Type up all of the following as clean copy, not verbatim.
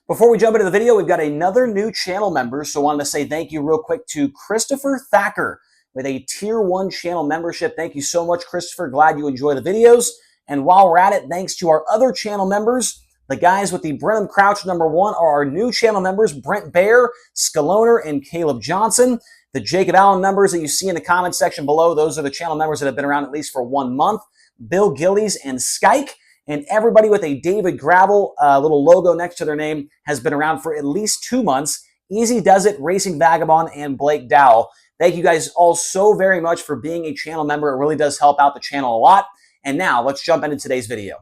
Before we jump into the video, we've got another new channel member, so I wanted to say thank you real quick to Christopher Thacker with a Tier 1 channel membership. Thank you so much, Christopher. Glad you enjoy the videos. And while we're at it, thanks to our other channel members. The guys with the Brenham Crouch #1 are our new channel members, Brent Baer, Scaloner, and Caleb Johnson. The Jacob Allen members that you see in the comment section below, those are the channel members that have been around at least for 1 month. Bill Gillies and Skyke. And everybody with a David Gravel little logo next to their name has been around for at least 2 months. Easy Does It, Racing Vagabond, and Blake Dowell. Thank you guys all so very much for being a channel member. It really does help out the channel a lot. And now let's jump into today's video.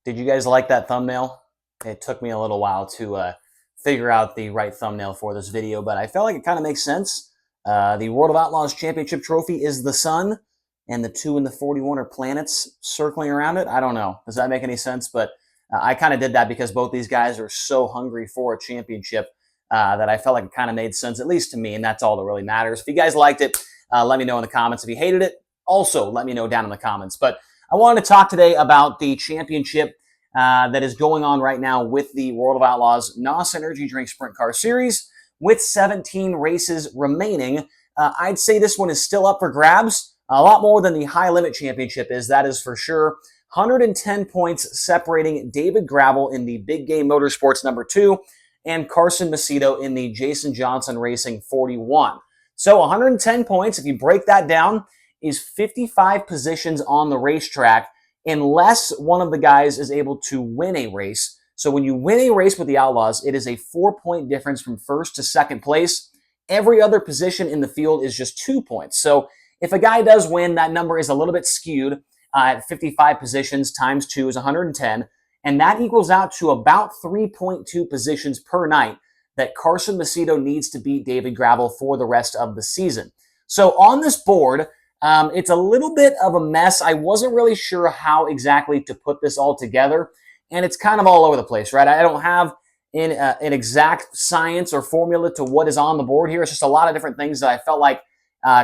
Did you guys like that thumbnail? It took me a little while to figure out the right thumbnail for this video, but I felt like it kind of makes sense. The World of Outlaws Championship trophy is the sun, and the 2 and the 41 are planets circling around it. I don't know. Does that make any sense? But I kind of did that because both these guys are so hungry for a championship that I felt like it kind of made sense, at least to me, and that's all that really matters. If you guys liked it, let me know in the comments. If you hated it, also let me know down in the comments. But I wanted to talk today about the championship that is going on right now with the World of Outlaws NOS Energy Drink Sprint Car Series with 17 races remaining. I'd say this one is still up for grabs. A lot more than the High Limit Championship is, that is for sure. 110 points separating David Gravel in the Big Game Motorsports #2 and Carson Macedo in the Jason Johnson Racing 41. So 110 points, if you break that down, is 55 positions on the racetrack unless one of the guys is able to win a race. So when you win a race with the Outlaws, it is a 4-point difference from first to second place. Every other position in the field is just 2 points. So if a guy does win, that number is a little bit skewed at 55 positions times 2 is 110, and that equals out to about 3.2 positions per night that Carson Macedo needs to beat David Gravel for the rest of the season. So on this board, it's a little bit of a mess. I wasn't really sure how exactly to put this all together, and it's kind of all over the place, right? I don't have an exact science or formula to what is on the board here. It's just a lot of different things that I felt like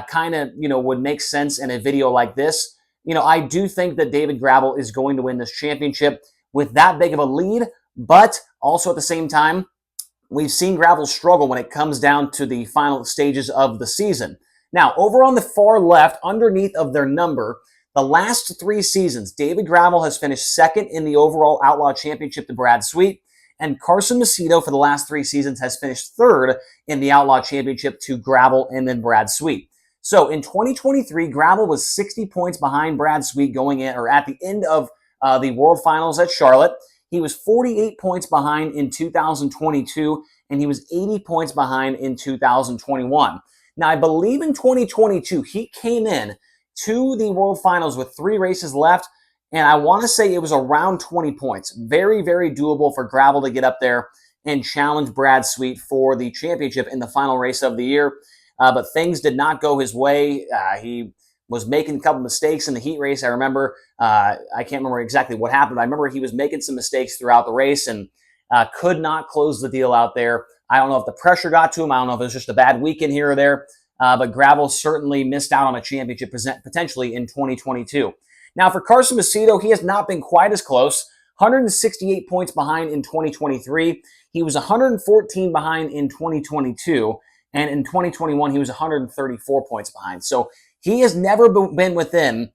kind of, would make sense in a video like this. I do think that David Gravel is going to win this championship with that big of a lead, but also at the same time, we've seen Gravel struggle when it comes down to the final stages of the season. Now, over on the far left, underneath of their number, the last 3 seasons, David Gravel has finished second in the overall Outlaw Championship to Brad Sweet, and Carson Macedo for the last 3 seasons has finished third in the Outlaw Championship to Gravel and then Brad Sweet. So in 2023, Gravel was 60 points behind Brad Sweet going in, or at the end of the World Finals at Charlotte. He was 48 points behind in 2022, and he was 80 points behind in 2021. Now, I believe in 2022, he came in to the World Finals with 3 races left, and I want to say it was around 20 points. Very, very doable for Gravel to get up there and challenge Brad Sweet for the championship in the final race of the year. But things did not go his way. He was making a couple mistakes in the heat race. I remember, I can't remember exactly what happened, but I remember he was making some mistakes throughout the race and could not close the deal out there. I don't know if the pressure got to him. I don't know if it was just a bad weekend here or there. But Gravel certainly missed out on a championship potentially in 2022. Now, for Carson Macedo, he has not been quite as close. 168 points behind in 2023. He was 114 behind in 2022. And in 2021, he was 134 points behind. So he has never been within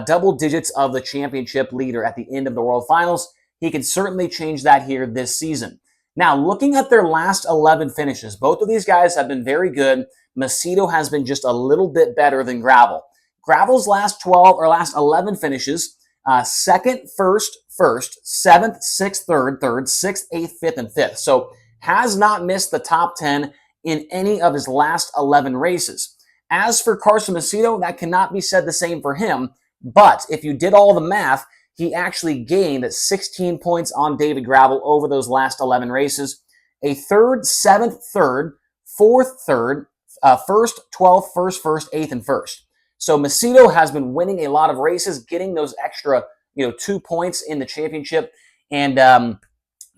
double digits of the championship leader at the end of the World Finals. He can certainly change that here this season. Now, looking at their last 11 finishes, both of these guys have been very good. Macedo has been just a little bit better than Gravel. Gravel's last 11 finishes, second, first, 7th, 6th, 3rd, 6th, 8th, 5th, and 5th. So has not missed the top 10 in any of his last 11 races. As for Carson Macedo, that cannot be said the same for him, but if you did all the math, he actually gained 16 points on David Gravel over those last 11 races. A 3rd, 7th, 3rd, 4th, 3rd, 1st, 12th, 1st, 8th, and 1st. So Macedo has been winning a lot of races, getting those extra 2 points in the championship. And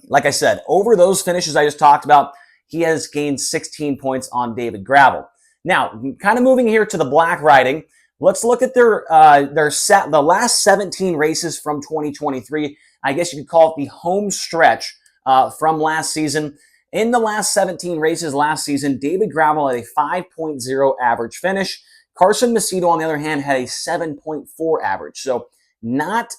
like I said, over those finishes I just talked about, he has gained 16 points on David Gravel. Now, kind of moving here to the black riding, let's look at the last 17 races from 2023. I guess you could call it the home stretch from last season. In the last 17 races last season, David Gravel had a 5.0 average finish. Carson Macedo, on the other hand, had a 7.4 average. So not,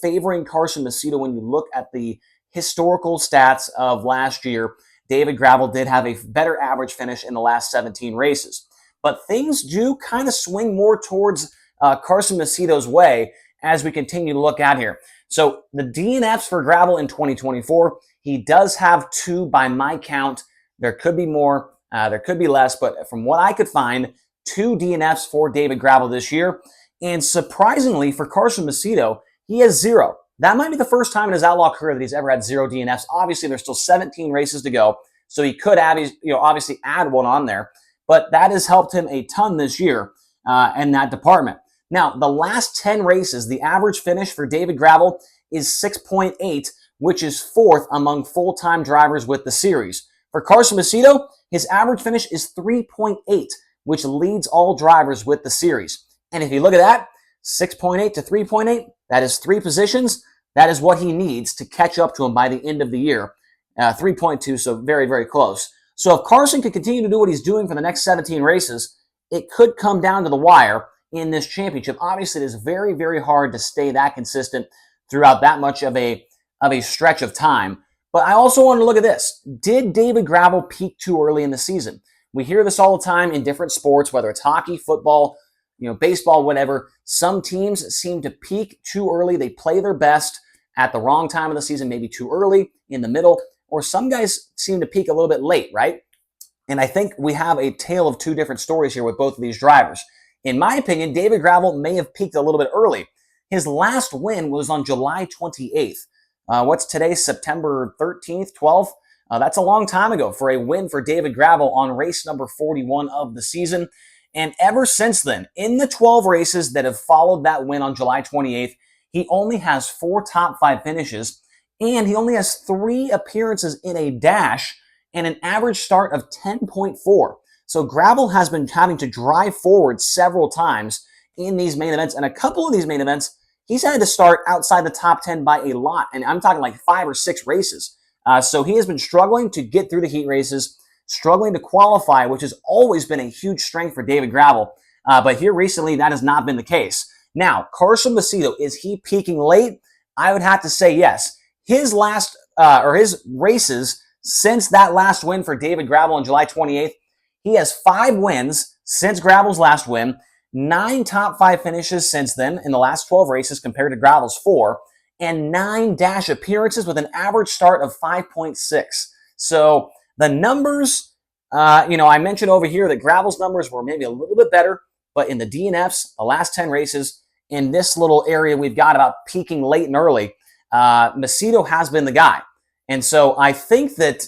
favoring Carson Macedo when you look at the historical stats of last year. David Gravel did have a better average finish in the last 17 races. But things do kind of swing more towards Carson Macedo's way as we continue to look at here. So the DNFs for Gravel in 2024, he does have 2 by my count. There could be more, there could be less, but from what I could find, 2 DNFs for David Gravel this year. And surprisingly, for Carson Macedo, he has 0. That might be the first time in his Outlaw career that he's ever had 0 DNFs. Obviously, there's still 17 races to go, so he could add, obviously add one on there. But that has helped him a ton this year in that department. Now, the last 10 races, the average finish for David Gravel is 6.8, which is 4th among full-time drivers with the series. For Carson Macedo, his average finish is 3.8, which leads all drivers with the series. And if you look at that, 6.8 to 3.8, that is 3 positions. That is what he needs to catch up to him by the end of the year. 3.2, so very, very close. So if Carson can continue to do what he's doing for the next 17 races, it could come down to the wire in this championship. Obviously, it is very, very hard to stay that consistent throughout that much of a stretch of time. But I also want to look at this. Did David Gravel peak too early in the season? We hear this all the time in different sports, whether it's hockey, football, baseball, whatever. Some teams seem to peak too early. They play their best at the wrong time of the season, maybe too early, in the middle, or some guys seem to peak a little bit late, right? And I think we have a tale of 2 different stories here with both of these drivers. In my opinion, David Gravel may have peaked a little bit early. His last win was on July 28th. What's today, September 13th, 12th? That's a long time ago for a win for David Gravel on race number 41 of the season. And ever since then, in the 12 races that have followed that win on July 28th, he only has 4 top 5 finishes, and he only has 3 appearances in a dash and an average start of 10.4. So Gravel has been having to drive forward several times in these main events, and a couple of these main events, he's had to start outside the top 10 by a lot, and I'm talking like 5 or 6 races. So he has been struggling to get through the heat races, struggling to qualify, which has always been a huge strength for David Gravel. But here recently, that has not been the case. Now, Carson Macedo, is he peaking late? I would have to say yes. His last, his races since that last win for David Gravel on July 28th, he has 5 wins since Gravel's last win, 9 top 5 finishes since then in the last 12 races compared to Gravel's 4, and 9 dash appearances with an average start of 5.6. So the numbers, I mentioned over here that Gravel's numbers were maybe a little bit better, but in the DNFs, the last 10 races, in this little area we've got about peaking late and early, Macedo has been the guy. And so I think that,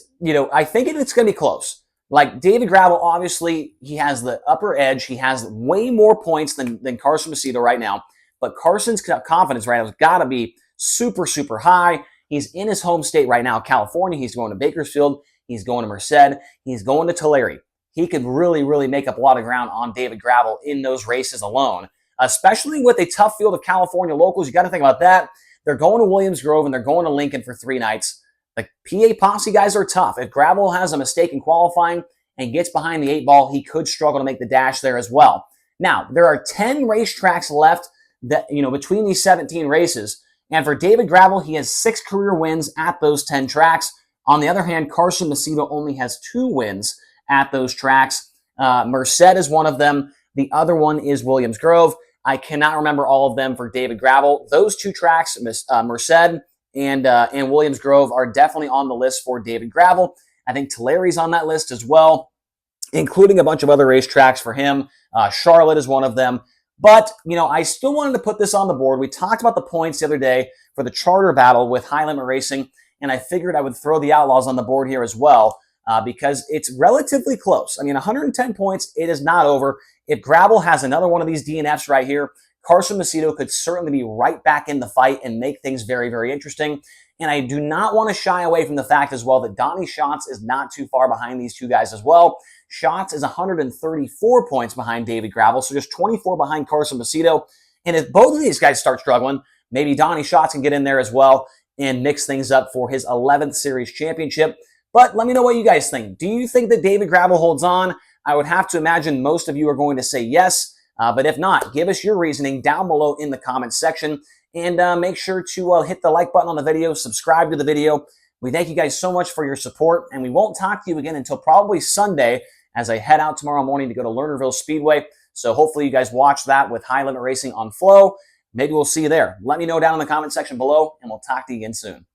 I think it's going to be close. Like David Gravel, obviously, he has the upper edge. He has way more points than Carson Macedo right now. But Carson's confidence right now has got to be super, super high. He's in his home state right now, California. He's going to Bakersfield. He's going to Merced. He's going to Tulare. He could really, really make up a lot of ground on David Gravel in those races alone, especially with a tough field of California locals. You got to think about that. They're going to Williams Grove and they're going to Lincoln for 3 nights. The PA Posse guys are tough. If Gravel has a mistake in qualifying and gets behind the 8 ball, he could struggle to make the dash there as well. Now, there are 10 racetracks left that, between these 17 races. And for David Gravel, he has 6 career wins at those 10 tracks. On the other hand, Carson Macedo only has 2 wins at those tracks. Merced is one of them. The other one is Williams Grove. I cannot remember all of them for David Gravel. Those 2 tracks, Merced and Williams Grove, are definitely on the list for David Gravel. I think Tulare's on that list as well, including a bunch of other racetracks for him. Charlotte is one of them. But, I still wanted to put this on the board. We talked about the points the other day for the charter battle with High Limit Racing, and I figured I would throw the Outlaws on the board here as well because it's relatively close. 110 points, it is not over. If Gravel has another one of these DNFs right here, Carson Macedo could certainly be right back in the fight and make things very, very interesting. And I do not want to shy away from the fact as well that Donnie Schatz is not too far behind these 2 guys as well. Schatz is 134 points behind David Gravel, so just 24 behind Carson Macedo. And if both of these guys start struggling, maybe Donnie Schatz can get in there as well. and mix things up for his 11th series championship. But let me know what you guys think. Do you think that David Gravel holds on? I would have to imagine most of you are going to say yes. But if not, give us your reasoning down below in the comments section. And make sure to hit the like button on the video, subscribe to the video. We thank you guys so much for your support, and we won't talk to you again until probably Sunday as I head out tomorrow morning to go to Lernerville Speedway. So hopefully you guys watch that with High Limit Racing on Flow. Maybe we'll see you there. Let me know down in the comment section below, and we'll talk to you again soon.